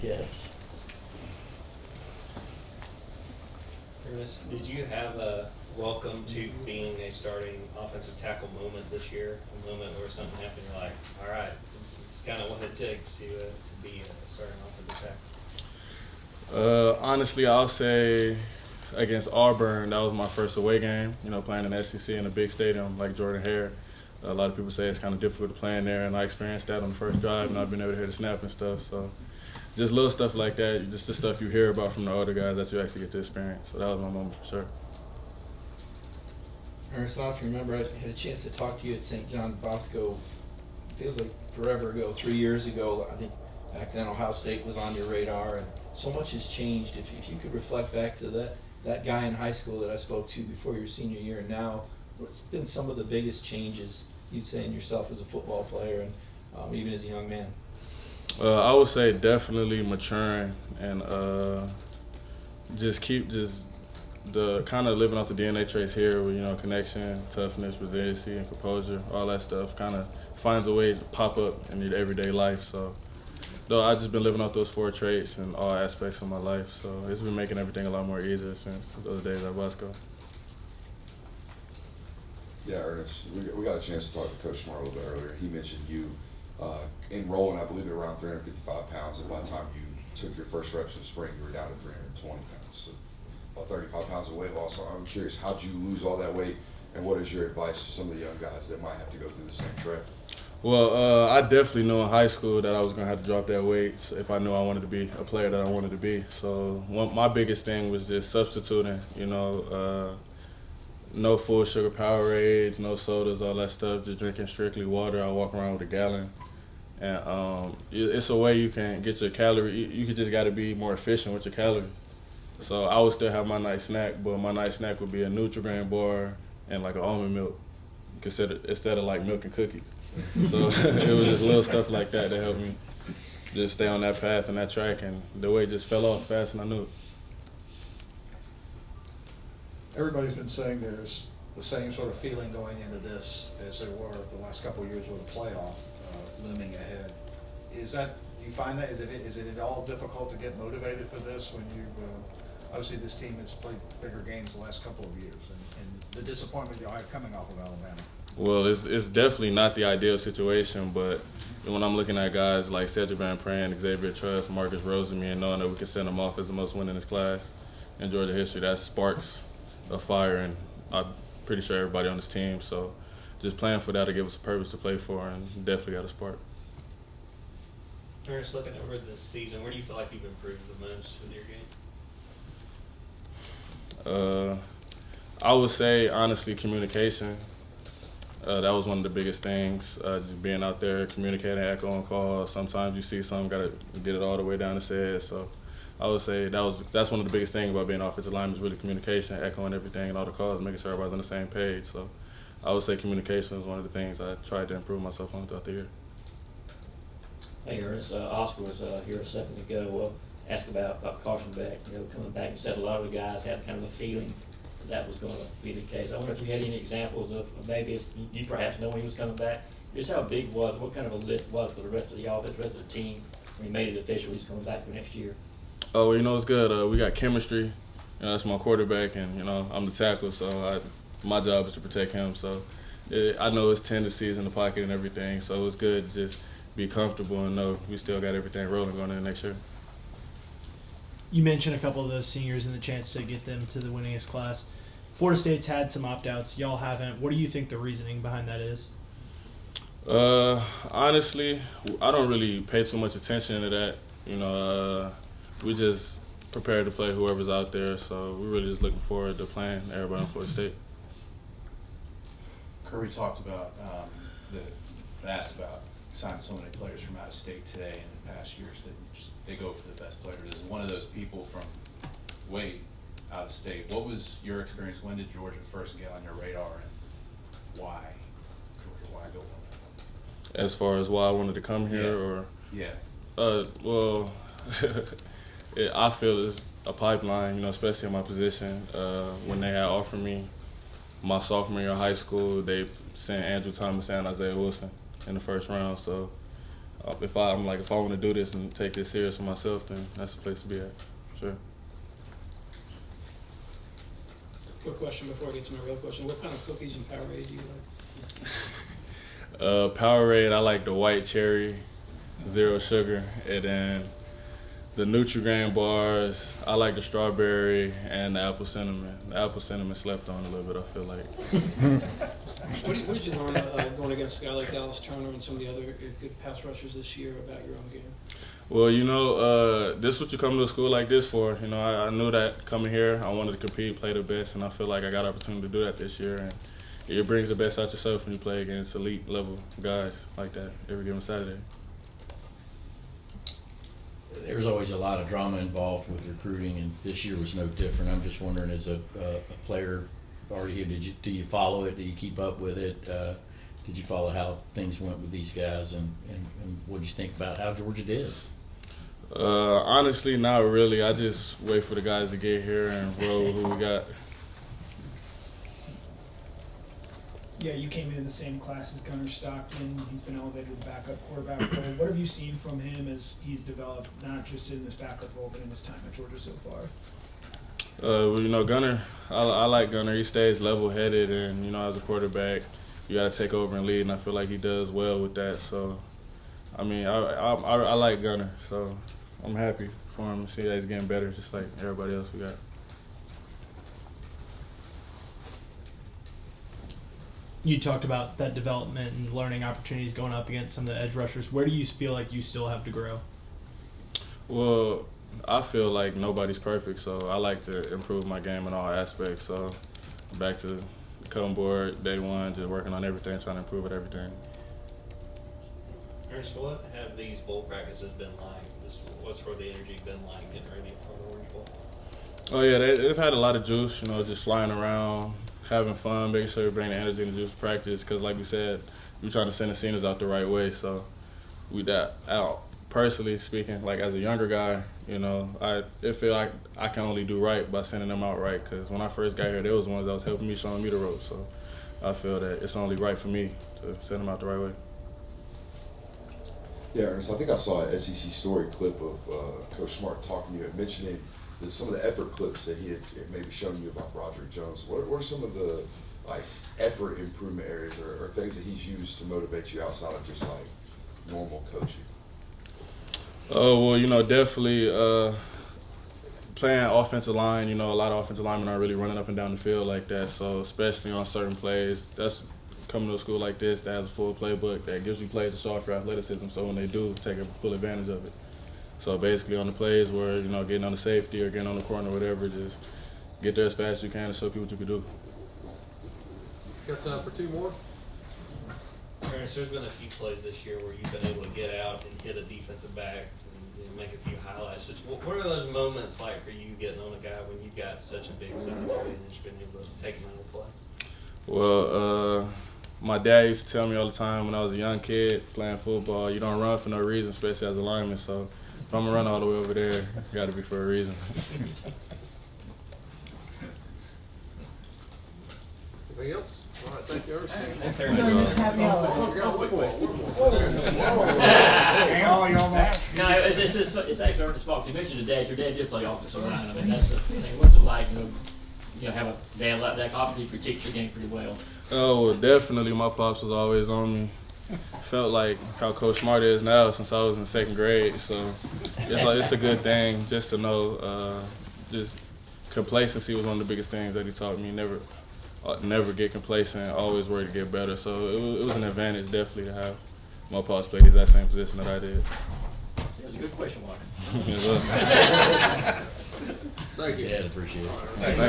Yes. Ernest, did you have a welcome to being a starting offensive tackle moment this year? A moment where something happened, you're like, all right, this is kind of what it takes to be a starting offensive tackle? Honestly, I'll say against Auburn, that was my first away game, playing in the SEC in a big stadium like Jordan Hare. A lot of people say it's kind of difficult to play in there, and I experienced that on the first drive, and I've been able to hear the snap and stuff. So just little stuff like that, just the stuff you hear about from the older guys that you actually get to experience. So that was my moment for sure. Ernest, I don't know if you remember, I had a chance to talk to you at St. John Bosco, feels like forever ago, 3 years ago. I think back then Ohio State was on your radar, and so much has changed. If you could reflect back to that guy in high school that I spoke to before your senior year and now, what's been some of the biggest changes you'd say in yourself as a football player and even as a young man? I would say definitely maturing and just the kind of living off the DNA traits here with, connection, toughness, resiliency, and composure, all that stuff kind of finds a way to pop up in your everyday life. So, though I've just been living off those 4 traits in all aspects of my life. So it's been making everything a lot more easier since those days at Bosco. Yeah, Ernest, we got a chance to talk to Coach Smart a little bit earlier. He mentioned you enrolling, I believe, at around 355 pounds, and by the time you took your first reps in spring, you were down to 320 pounds. So about 35 pounds of weight loss. So I'm curious, how'd you lose all that weight, and what is your advice to some of the young guys that might have to go through the same trip? Well, I definitely knew in high school that I was going to have to drop that weight if I knew I wanted to be a player that I wanted to be. So my biggest thing was just substituting, no full sugar Powerades, no sodas, all that stuff, just drinking strictly water. I walk around with a gallon. And it's a way you can get your calories. You just got to be more efficient with your calories. So I would still have my night snack, but my night snack would be a Nutri-Grain bar and like an almond milk instead of like milk and cookies. So it was just little stuff like that that helped me just stay on that path and that track, and the weight just fell off fast and I knew it. Everybody's been saying there's the same sort of feeling going into this as there were the last couple of years with the playoff looming ahead. Is that, do you find that, is it at all difficult to get motivated for this when you, obviously this team has played bigger games the last couple of years, and the disappointment you'll have coming off of Alabama? Well, it's definitely not the ideal situation, but when I'm looking at guys like Cedric Van Pran, Xavier Truss, Marcus Rosenme, and knowing that we can send them off as the most winningest class in Georgia history, that sparks a fire, and I'm pretty sure everybody on this team. So just playing for that to give us a purpose to play for, and definitely got a spark. Ernest, looking over this season, where do you feel like you've improved the most with your game? I would say, honestly, communication. That was one of the biggest things, just being out there, communicating, echoing calls. Sometimes you see something, got to get it all the way down the head. So I would say that's one of the biggest things about being offensive lineman is really communication, echoing everything and all the calls, making sure everybody's on the same page. So I would say communication is one of the things I tried to improve myself on throughout the year. Hey, Ernest, Oscar was here a second ago. Asked about Carson Beck, coming back, and said a lot of the guys had kind of a feeling that was going to be the case. I wonder if you had any examples of maybe you perhaps know when he was coming back, just how big was, what kind of a lift was for the rest of the offense, the rest of the team when he made it official he's coming back for next year? Oh, well, it's good. We got chemistry. That's my quarterback, and I'm the tackle, so my job is to protect him. So I know his tendencies in the pocket and everything, so it's good to just be comfortable and know we still got everything rolling going into next year. You mentioned a couple of those seniors and the chance to get them to the winningest class. Florida State's had some opt-outs. Y'all haven't. What do you think the reasoning behind that is? Honestly, I don't really pay too much attention to that. We just prepare to play whoever's out there, so we're really just looking forward to playing everybody in Florida State. Kirby talked about, asked about signing so many players from out of state today and in the past years that they go for the best players. As one of those people from way out of state, what was your experience? When did Georgia first get on your radar, and why Georgia? Why go on that? As far as why I wanted to come here, or well, I feel it's a pipeline. Especially in my position. When they had offered me my sophomore year of high school, they sent Andrew Thomas and Isaiah Wilson in the first round. So if I want to do this and take this serious for myself, then that's the place to be at. Sure. Quick question before I get to my real question. What kind of cookies and Powerade do you like? Powerade, I like the white cherry, 0 sugar, and then the Nutri-Grain bars, I like the strawberry and the apple cinnamon. The apple cinnamon slept on a little bit, I feel like. What did you learn going against a guy like Dallas Turner and some of the other good pass rushers this year about your own game? Well, this is what you come to a school like this for. I knew that coming here, I wanted to compete, play the best, and I feel like I got an opportunity to do that this year. And it brings the best out yourself when you play against elite level guys like that every given Saturday. There's always a lot of drama involved with recruiting, and this year was no different. I'm just wondering, as a player already here, do you follow it? Do you keep up with it? Did you follow how things went with these guys, and what did you think about how Georgia did? Honestly, not really. I just wait for the guys to get here and roll with who we got. Yeah, you came in the same class as Gunnar Stockton. He's been elevated to the backup quarterback role. What have you seen from him as he's developed, not just in this backup role, but in his time at Georgia so far? Well, Gunnar, I like Gunnar. He stays level-headed, and, as a quarterback, you got to take over and lead, and I feel like he does well with that. So, I like Gunnar, so I'm happy for him to see that he's getting better, just like everybody else we got. You talked about that development and learning opportunities going up against some of the edge rushers. Where do you feel like you still have to grow? Well, I feel like nobody's perfect, so I like to improve my game in all aspects. So back to the cutting board, day one, just working on everything, trying to improve at everything. Ernest, what have these bowl practices been like? What's sort of the energy been like getting ready for the Orange Bowl? Oh yeah, they've had a lot of juice, just flying around, having fun, making sure we bring the energy and the juice to practice. Because like we said, we're trying to send the seniors out the right way. So we that out. Personally speaking, like as a younger guy, I feel like I can only do right by sending them out right. Because when I first got here, they was the ones that was helping me, showing me the ropes. So I feel that it's only right for me to send them out the right way. Yeah, Ernest, I think I saw an SEC story clip of Coach Smart talking to you and mentioning some of the effort clips that he had maybe shown you about Broderick Jones. What are some of the effort improvement areas or things that he's used to motivate you outside of just normal coaching? Oh, well, definitely playing offensive line. A lot of offensive linemen aren't really running up and down the field like that. So especially on certain plays, that's coming to a school like this that has a full playbook that gives you plays to show off your athleticism. So when they do, take full advantage of it. So basically on the plays where, getting on the safety or getting on the corner or whatever, just get there as fast as you can and show people what you can do. Got time for 2 more? Ernest, there's been a few plays this year where you've been able to get out and hit a defensive back and make a few highlights. Just what are those moments like for you getting on a guy when you've got such a big size advantage, been able to take him out of the play? Well, my dad used to tell me all the time when I was a young kid playing football, you don't run for no reason, especially as a lineman. So if I'm going to run all the way over there, it got to be for a reason. Anything else? All right, thank you, Ernest. Thanks, Ernest. No, it's actually Ernest's fault. You mentioned your dad did play offensive line. I mean, that's the thing. What's it like, have a dad like that obviously critiques your game pretty well? Oh, well, definitely. My pops was always on me. Felt like how Coach Smart is now since I was in 2nd grade. So it's a good thing just to know. Just complacency was one of the biggest things that he taught me. Never get complacent. Always work to get better. So it was an advantage definitely to have my pops play the exact same position that I did. It was a good question, Mark. It was. Thank you. Yeah, I appreciate it. Thank you.